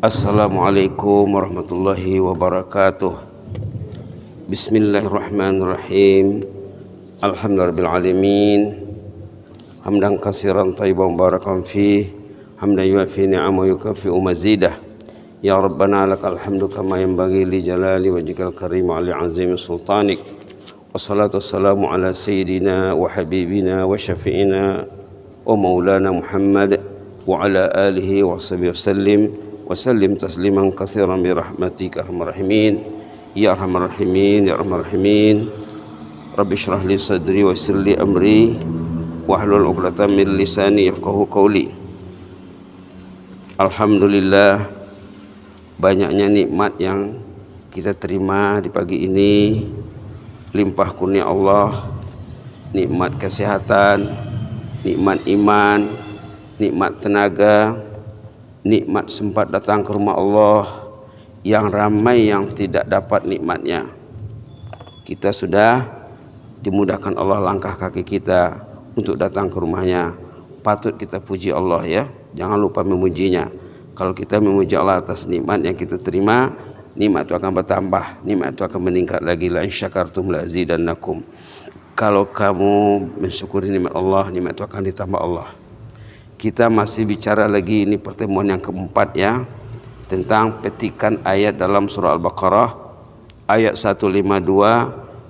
Assalamualaikum warahmatullahi wabarakatuh. Bismillahirrahmanirrahim. Alhamdulillahirrahmanirrahim. Hamdan katsiran thayyiban mubarakan fih. Hamdan yuafi ni'amahu yukafi mazidah. Ya Rabbana lakal hamdu kama yanbaghi li jalali wajhikal karim wa li azimi sultanik. Wassalatu wassalamu ala sayyidina wa habibina wa syafi'ina wa maulana Muhammad wa ala alihi wa sahbihi wasallim tasliman katsiran bi rahmatika arhamar rahimin ya arhamar rahimin ya arhamar rahimin. Rabbi shrah li sadri wa yassir li amri wahlul 'uqdatam min lisani yafqahu qawli. Alhamdulillah, banyaknya nikmat yang kita terima di pagi ini. Limpah kurnia Allah, nikmat kesehatan, nikmat iman, nikmat tenaga, nikmat sempat datang ke rumah Allah, yang ramai yang tidak dapat nikmatnya. Kita sudah dimudahkan Allah langkah kaki kita untuk datang ke rumahnya. Patut kita puji Allah ya, jangan lupa memujinya. Kalau kita memuji Allah atas nikmat yang kita terima, nikmat itu akan bertambah, nikmat itu akan meningkat lagi. La in syakartum la azidannakum. Kalau kamu mensyukuri nikmat Allah, nikmat itu akan ditambah Allah. Kita masih bicara lagi, ini pertemuan yang keempat ya, tentang petikan ayat dalam surah Al-Baqarah ayat 152,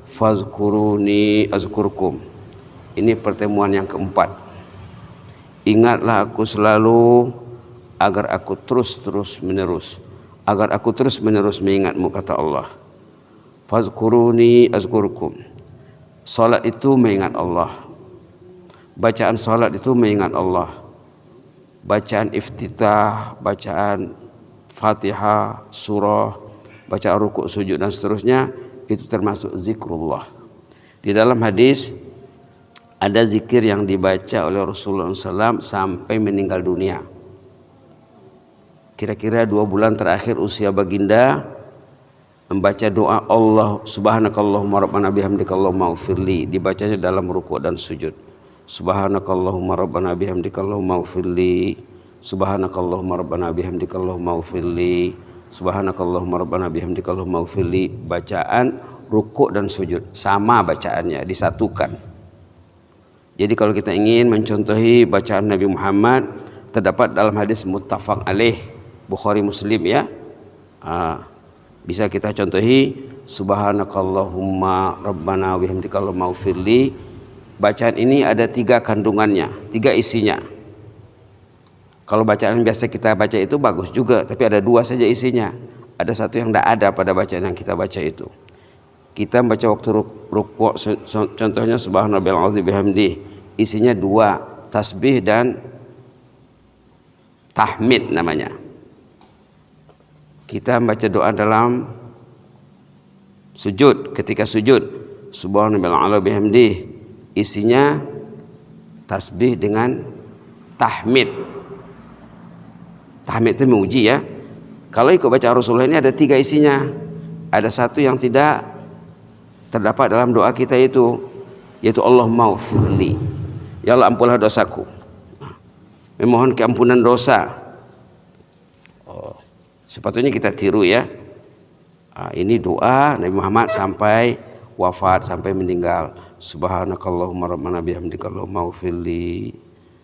fazkuruni azkurkum. Ini pertemuan yang keempat. Ingatlah aku selalu agar aku terus menerus mengingatmu, kata Allah. Fazkuruni azkurkum. Salat itu mengingat Allah. Bacaan salat itu mengingat Allah. Bacaan iftitah, bacaan Fatihah, surah, bacaan rukuk, sujud dan seterusnya, itu termasuk zikrullah. Di dalam hadis ada zikir yang dibaca oleh Rasulullah SAW sampai meninggal dunia. Kira-kira 2 bulan terakhir usia baginda membaca doa Allah subhanakallahumma rabbana bihamdika allahumma ighfirli, dibacanya dalam rukuk dan sujud. Subhanakallahumma rabbana bihamdika allahumma ighfirli, subhanakallahumma rabbana bihamdika allahumma ighfirli, subhanakallahumma rabbana bihamdika allahumma ighfirli. Bacaan rukuk dan sujud sama bacaannya, disatukan. Jadi kalau kita ingin mencontohi bacaan Nabi Muhammad, terdapat dalam hadis muttafaq alaih Bukhari Muslim ya. Bisa kita contohi subhanakallahumma rabbana bihamdika allahumma ighfirli. Bacaan ini ada 3 kandungannya, 3 isinya. Kalau bacaan biasa kita baca itu bagus juga, tapi ada 2 saja isinya. Ada satu yang tidak ada pada bacaan yang kita baca itu. Kita baca waktu rukuk, contohnya subhanallahil azim bihamdih, isinya 2, tasbih dan tahmid namanya. Kita baca doa dalam sujud, ketika sujud subhanallahil bihamdih, isinya tasbih dengan tahmid. Tahmid itu memuji ya. Kalau ikut baca Rasulullah ini ada 3 isinya. Ada satu yang tidak terdapat dalam doa kita itu, yaitu Allahumma ighfirli, ya Allah ampunlah dosaku. Memohon keampunan dosa. Sepatutnya kita tiru ya. Ini doa Nabi Muhammad sampai wafat, sampai meninggal. Subhanakallahumma rabbana bihamdika allahumma ighfirli,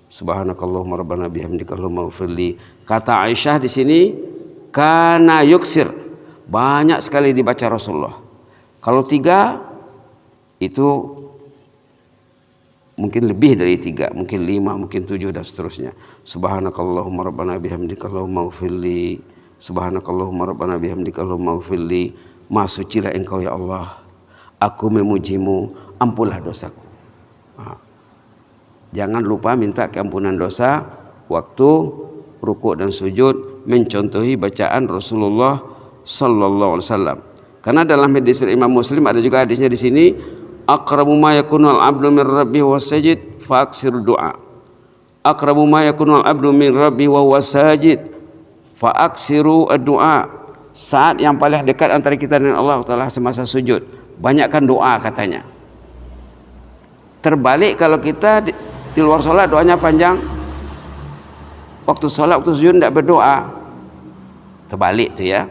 subhanakallahumma rabbana bihamdika allahumma ighfirli. Kata Aisyah di sini, kana yuksir, banyak sekali dibaca Rasulullah. Kalau 3 itu mungkin lebih dari 3, mungkin 5, mungkin 7 dan seterusnya. Subhanakallahumma rabbana bihamdika allahumma ighfirli, subhanakallahumma rabbana bihamdika allahumma ighfirli. Maha sucilah engkau ya Allah, aku memujimu, ampunlah dosaku. Jangan lupa minta keampunan dosa waktu rukuk dan sujud, mencontohi bacaan Rasulullah sallallahu alaihi wasallam. Karena dalam hadis Imam Muslim ada juga hadisnya di sini, aqrabu ma yakunu al-'abdu min rabbih wa sajid fa aksiru du'a. Aqrabu ma yakunu al-'abdu min rabbih wa huwa sajid fa aksiru ad-du'a. Saat yang paling dekat antara kita dengan Allah Taala semasa sujud, banyakkan doa katanya. Terbalik kalau kita di luar sholat doanya panjang, waktu sholat, waktu sujud tidak berdoa. terbalik tu ya.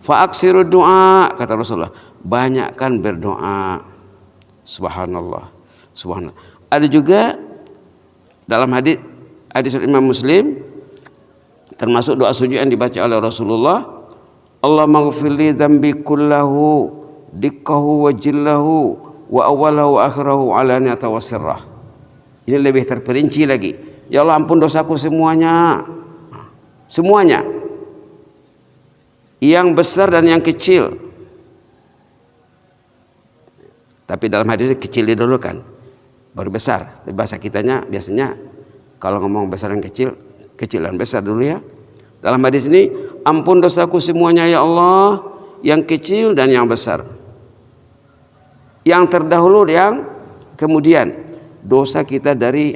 Fa aksiru doa, kata Rasulullah, banyakkan berdoa. Subhanallah, subhanallah. Ada juga dalam hadis Imam Muslim, termasuk doa sujud yang dibaca oleh Rasulullah, Allahumma ghfirli dzambi kullahu dikkahu wa jillahu wa awwalahu wa akhirahu alaniyata wa sirrah. Ini lebih terperinci lagi. Ya Allah, ampun dosaku semuanya. Semuanya. Yang besar dan yang kecil. Tapi dalam hadis kecil didahulukan, baru besar. Tapi bahasa kitanya biasanya kalau ngomong besar dan kecil, kecil dan besar dulu ya. Dalam hadis ini, ampun dosaku semuanya ya Allah, yang kecil dan yang besar. Yang terdahulu yang kemudian, dosa kita dari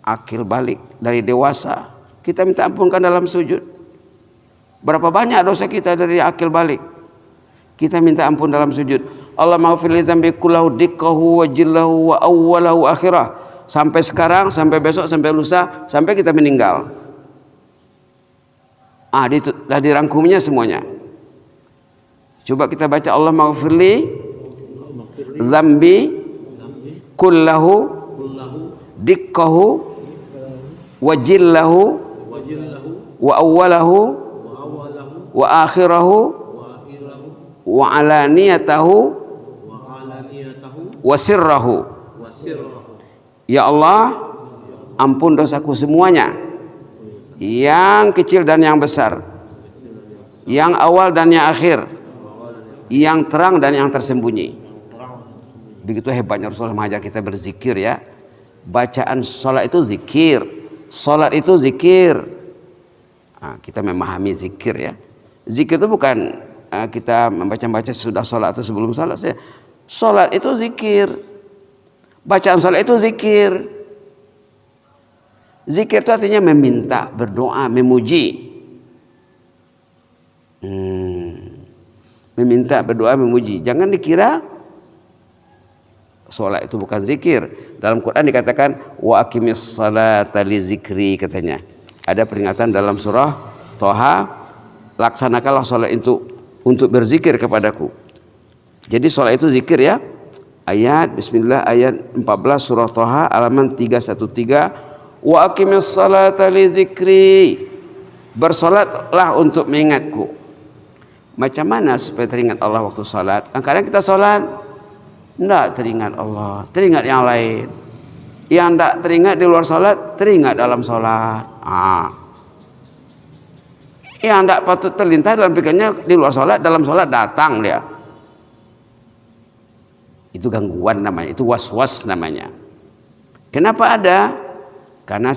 akil balik, dari dewasa, kita minta ampunkan dalam sujud. Berapa banyak dosa kita dari akil balik, kita minta ampun dalam sujud. Allah maghfir li dzambi kullahu dikkahu wa jillahu wa awwalahu akhirah. Sampai sekarang, sampai besok, sampai lusa, sampai kita meninggal. Dah dirangkumnya semuanya. Coba kita baca Allah maghfir li dzambi kullahu dikkahu wa jillahu wa awwalahu wa akhirahu wa alaniyatahu wa sirrahu. Ya Allah, ampun dosaku semuanya, yang kecil dan yang besar, yang awal dan yang akhir, yang terang dan yang tersembunyi. Begitu hebatnya Rasulullah mengajar kita berzikir ya. Bacaan sholat itu zikir, sholat itu zikir. Kita memahami zikir ya. Zikir itu bukan kita membaca sesudah sholat atau sebelum sholat. Sholat itu zikir, bacaan sholat itu zikir. Zikir itu artinya meminta, berdoa, memuji. Meminta, berdoa, memuji. Jangan dikira sholat itu bukan zikir. Dalam Quran dikatakan wa aqimis salata li zikri, katanya. Ada peringatan dalam surah Toha, laksanakanlah sholat itu untuk berzikir kepadaku. Jadi sholat itu zikir ya. Ayat Bismillah ayat 14 surah Toha halaman 313. Wa aqimis salata li zikri, bersolatlah untuk mengingatku. Macam mana supaya teringat Allah waktu salat? Kadang kita salat enggak teringat Allah, teringat yang lain. Yang enggak teringat di luar salat, teringat dalam salat. Yang enggak patut terlintas dalam pikirannya di luar salat, dalam salat datang dia. Itu gangguan namanya, itu was-was namanya. Kenapa ada? Karena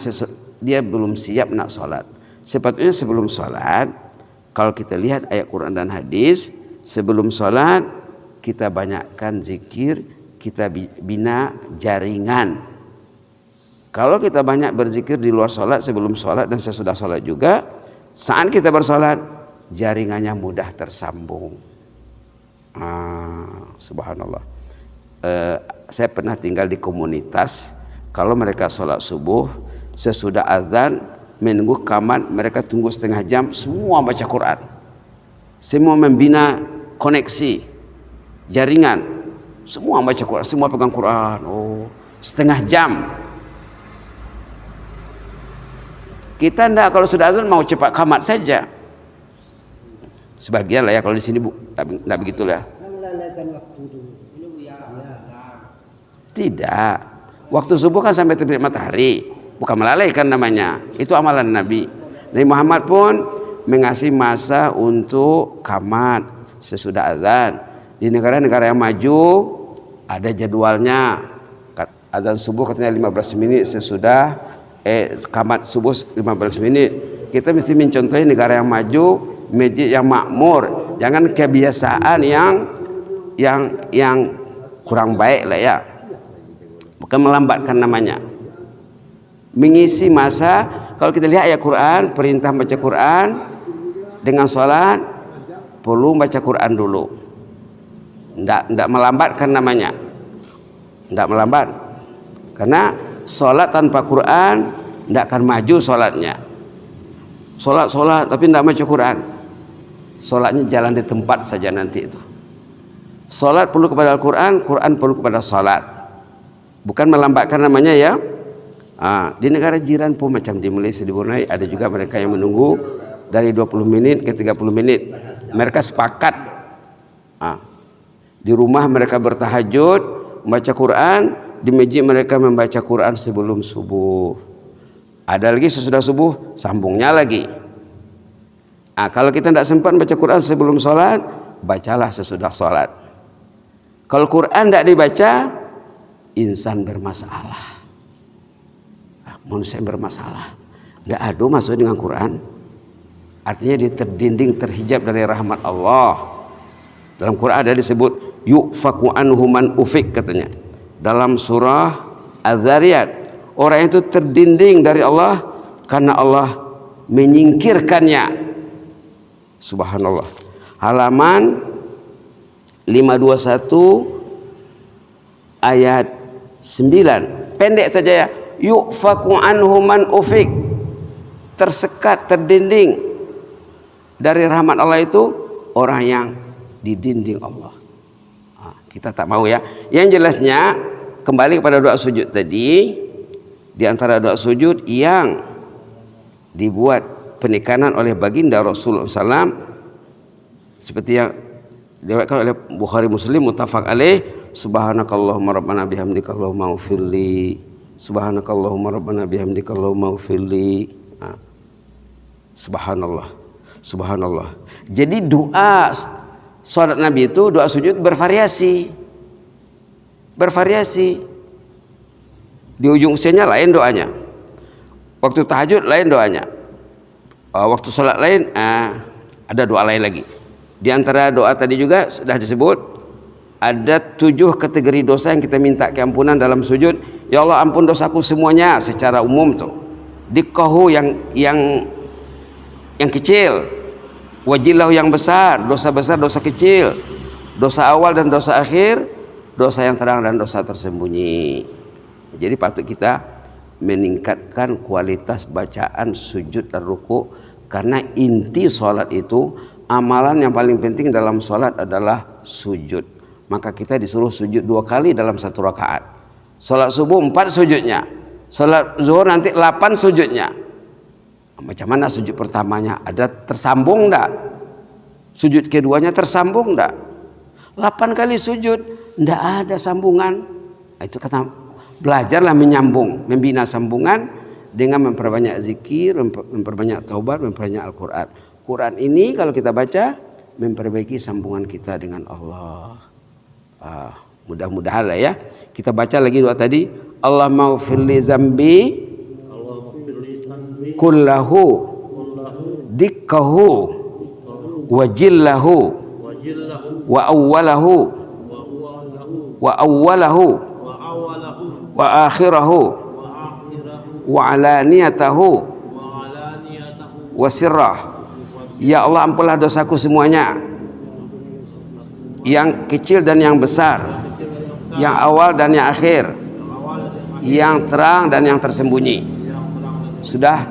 dia belum siap nak salat. Sepatutnya sebelum salat, kalau kita lihat ayat Quran dan hadis, sebelum salat kita banyakkan zikir, kita bina jaringan. Kalau kita banyak berzikir di luar salat, sebelum salat dan sesudah salat juga, saat kita bersalat jaringannya mudah tersambung. Subhanallah. Saya pernah tinggal di komunitas, kalau mereka sholat subuh sesudah azan menunggu qamat, mereka tunggu setengah jam, semua baca Quran, semua membina koneksi jaringan, semua baca Quran, semua pegang Quran. Setengah jam. Kita ndak, kalau sudah azan mau cepat qamat saja. Sebagian lah ya, kalau di sini ndak begitulah. Tidak. Waktu subuh kan sampai terbit matahari, bukan melalaikan namanya. Itu amalan Nabi. Nabi Muhammad pun mengasih masa untuk qamat sesudah azan. Di negara-negara yang maju ada jadwalnya. Azan subuh katanya 15 menit sesudah qamat subuh 15 menit. Kita mesti mencontohi negara yang maju, masjid yang makmur. Jangan kebiasaan yang kurang baik lah ya. Bukan melambatkan namanya. Mengisi masa, kalau kita lihat ayat Quran, perintah baca Quran dengan sholat, perlu baca Quran dulu. Ndak melambatkan namanya. Ndak melambat. Karena sholat tanpa Quran ndak akan maju sholatnya. Sholat tapi ndak baca Quran. Salatnya jalan di tempat saja nanti itu. Salat perlu kepada Al-Quran, Quran perlu kepada salat. Bukan melambatkan namanya ya. Di negara jiran pun macam di Malaysia, di Brunei ada juga mereka yang menunggu dari 20 menit ke 30 menit. Mereka sepakat. Di rumah mereka bertahajud, membaca Quran, di masjid mereka membaca Quran sebelum subuh. Ada lagi sesudah subuh sambungnya lagi. Kalau kita tidak sempat baca Quran sebelum sholat, bacalah sesudah sholat. Kalau Quran tidak dibaca, insan bermasalah. Manusia bermasalah. Tidak ada masuk dengan Quran. Artinya dia terdinding, terhijab dari rahmat Allah. Dalam Quran ada disebut yufaku anhu man ufik katanya. Dalam surah Az-Zariyat, orang itu terdinding dari Allah karena Allah menyingkirkannya. Subhanallah. Halaman 521 ayat 9. Pendek saja ya. Yufaku anhu man ufik. Tersekat, terdinding dari rahmat Allah itu orang yang didinding Allah. Kita tak mau ya. Yang jelasnya kembali kepada doa sujud tadi. Di antara doa sujud yang dibuat penekanan oleh baginda Rasulullah SAW seperti yang diriwayatkan oleh Bukhari Muslim muttafaq alaih, subhanakallahumma rabbana bihamdika allahumma ighfirli, subhanakallahumma rabbana bihamdika allahumma ighfirli. Subhanallah, subhanallah. Jadi doa salat Nabi itu, doa sujud bervariasi. Di ujung usianya lain doanya. Waktu tahajud lain doanya. Waktu salat lain ada doa lain lagi. Di antara doa tadi juga sudah disebut ada 7 kategori dosa yang kita minta keampunan dalam sujud. Ya Allah, ampun dosaku semuanya secara umum tuh. Dikkahu yang kecil, wajillahu yang besar, dosa besar, dosa kecil, dosa awal dan dosa akhir, dosa yang terang dan dosa tersembunyi. Jadi patut kita meningkatkan kualitas bacaan sujud dan ruku, karena inti sholat itu, amalan yang paling penting dalam sholat adalah sujud. Maka kita disuruh sujud 2 kali dalam 1 rakaat. Sholat subuh 4 sujudnya, sholat zuhur nanti 8 sujudnya. Macam mana sujud pertamanya? Ada tersambung enggak? Sujud keduanya tersambung enggak? 8 kali sujud enggak ada sambungan. Itu kata belajarlah menyambung, membina sambungan dengan memperbanyak zikir, memperbanyak taubat, memperbanyak Al-Quran. Quran ini kalau kita baca memperbaiki sambungan kita dengan Allah. Mudah-mudahan lah ya. Kita baca lagi doa tadi. Allah maghfirli zambi kullahu dikkahu wajillahu wa awwalahu wa akhirahu wa alaniyatahu wa sirrah. Ya Allah, ampunlah dosaku semuanya, yang kecil dan yang besar, yang awal dan yang akhir, yang terang dan yang tersembunyi. Sudah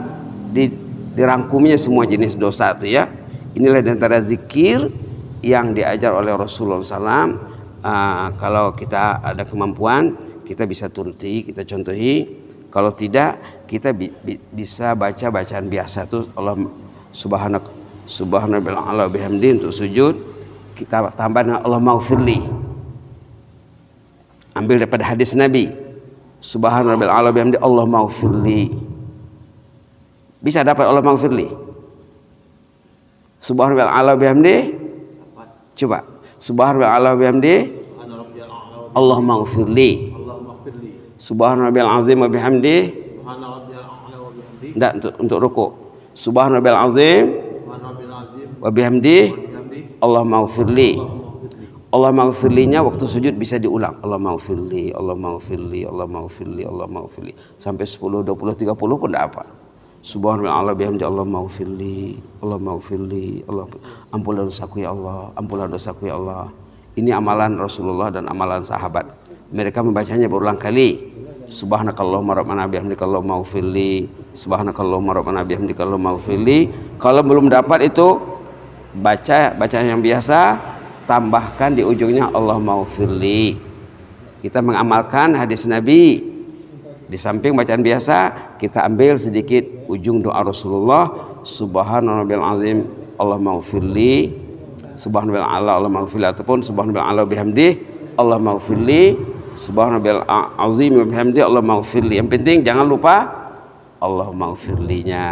dirangkumnya semua jenis dosa itu ya. Inilah di antara zikir yang diajar oleh Rasulullah SAW. Kalau kita ada kemampuan, kita bisa turuti, kita contohi. Kalau tidak, kita bisa baca bacaan biasa tuh. Allah subhanallahi bihamdi untuk sujud. Kita tambah dengan Allah maghfirli. Ambil daripada hadis Nabi. Subhanallahi bihamdi Allah maghfirli. Bisa dapat Allah maghfirli. Subhanallahi bihamdi. Coba. Subhanallahi bihamdi. Allah maghfirli. Subhanallahil azim wa bihamdi. Enggak, untuk rukuk. Subhanallahil azim wa bihamdi. Allah maghfirli. Allah maghfirlinya waktu sujud bisa diulang. Allah maghfirli, Allah maghfirli, Allah maghfirli, Allah maghfirli. Sampai 10, 20, 30 pun enggak apa. Subhanallah bihamdi Allah maghfirli, Allah maghfirli, Allah ampunlah dosaku ya Allah, ampunlah dosaku ya Allah. Ini amalan Rasulullah dan amalan sahabat. Mereka membacanya berulang kali. Subhanakallahumma rabbana bihamdika Allahumma ighfirli, subhanakallahumma rabbana bihamdika Allahumma ighfirli. Kalau belum dapat itu bacaan yang biasa, tambahkan di ujungnya Allahumma ghfirli. Kita mengamalkan hadis Nabi. Di samping bacaan biasa, kita ambil sedikit ujung doa Rasulullah, subhanarabbiyal azim Allahumma ghfirli, subhanarabbiyal a'la Allahumma ghfirli, ataupun subhanarabbiyal a'la bihamdih Allahumma ghfirli, subhanarabbiyal azim wa bihamdih Allahumma ghfirli. Yang penting jangan lupa Allahumma ghfirlinya.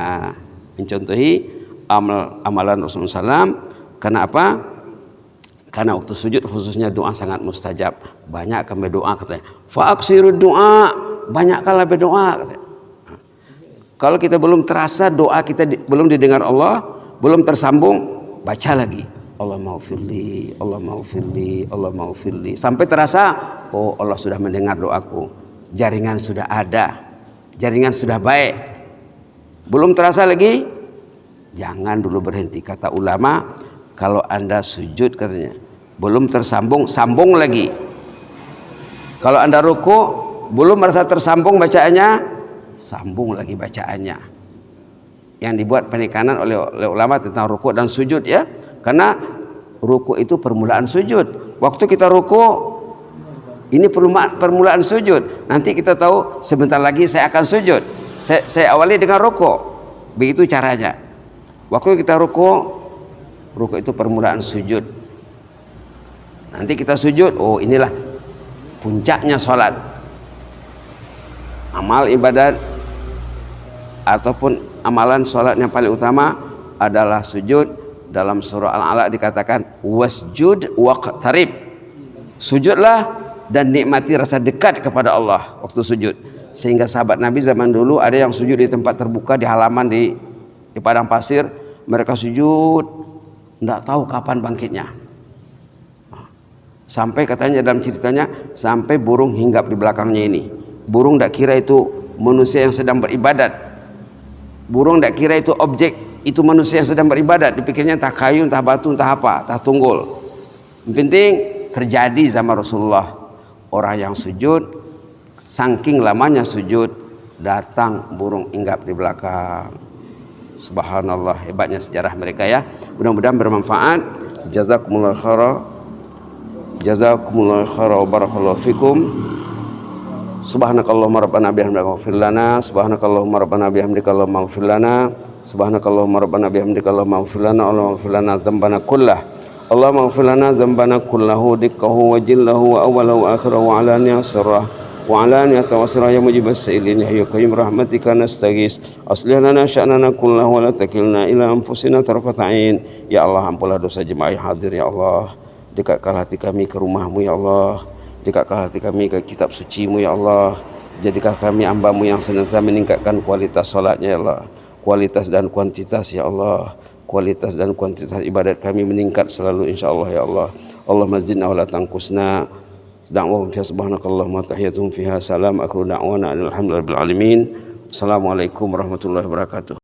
Mencontohi amalan Rasulullah SAW. Karena apa? Karena waktu sujud khususnya doa sangat mustajab. Banyak kami berdoa, katanya fa'aksiru doa, banyakkanlah berdoa. Kalau kita belum terasa doa kita belum didengar Allah, belum tersambung, baca lagi Allahumma ghfirli, Allahumma ghfirli, Allahumma ghfirli, sampai terasa oh Allah sudah mendengar doaku, jaringan sudah ada, jaringan sudah baik. Belum terasa lagi, jangan dulu berhenti. Kata ulama, kalau Anda sujud, katanya belum tersambung, sambung lagi. Kalau Anda ruku belum merasa tersambung bacaannya, sambung lagi bacaannya. Yang dibuat penekanan oleh ulama tentang ruku dan sujud, ya. Karena ruku itu permulaan sujud. Waktu kita ruku, ini permulaan sujud. Nanti kita tahu sebentar lagi saya akan sujud. Saya awali dengan ruku. Begitu caranya. Waktu kita ruku itu permulaan sujud. Nanti kita sujud, oh inilah puncaknya sholat. Amal ibadat ataupun amalan sholat yang paling utama adalah sujud. Dalam surah Al-Alaq dikatakan wasjud waqtarib, sujudlah dan nikmati rasa dekat kepada Allah waktu sujud. Sehingga sahabat Nabi zaman dulu ada yang sujud di tempat terbuka, di halaman, di padang pasir. Mereka sujud, tidak tahu kapan bangkitnya. Sampai katanya dalam ceritanya, sampai burung hinggap di belakangnya ini. Burung tidak kira itu manusia yang sedang beribadat. Burung tidak kira itu objek, itu manusia yang sedang beribadat. Dipikirnya entah kayu, entah batu, entah apa, entah tunggul. Yang penting terjadi zaman Rasulullah. Orang yang sujud, saking lamanya sujud, datang burung hinggap di belakang. Subhanallah, hebatnya sejarah mereka, ya. Mudah-mudahan bermanfaat. Jazakumullah khairan. Jazakumullah khairan wa barakallahu fikum. Subhanakallahumma rabbana bihamdika ighfir lana, subhanakallahumma rabbana bihamdika Allahumma ighfir lana, subhanakallahumma rabbana bihamdika Allahumma ighfir lana, Allahumma ighfir lana dzambana kullah, Allahumma ighfir lana dzambana kullahu dikkahu wa jillahu wa awwalahu wa akhirahu wa alaniyah sirrah wa alaniyah wa sirrah ya mujibas sa'ilin ya hayyu qayyum rahmatika nastaghis aslih lana sya'nana kullahu wa la takilna ila anfusina tarfata ain. Ya Allah, ampunlah dosa jemaah yang hadir, ya Allah. Dekatkan hati kami ke rumah-Mu, ya Allah. Dekatkan hati kami ke kitab suci-Mu, ya Allah. Jadikan kami hamba-Mu yang senantiasa meningkatkan kualitas salatnya, ya Allah. Kualitas dan kuantitas, ya Allah. Kualitas dan kuantitas ibadat kami meningkat selalu, insya-Allah, ya Allah. Allahumma zidna wa la tanqusna. Da'wahum fiha subhanakallahumma tahiyyatuhum fiha salam. Akhiru da'wana alhamdulillahi rabbil alamin. Assalamualaikum warahmatullahi wabarakatuh.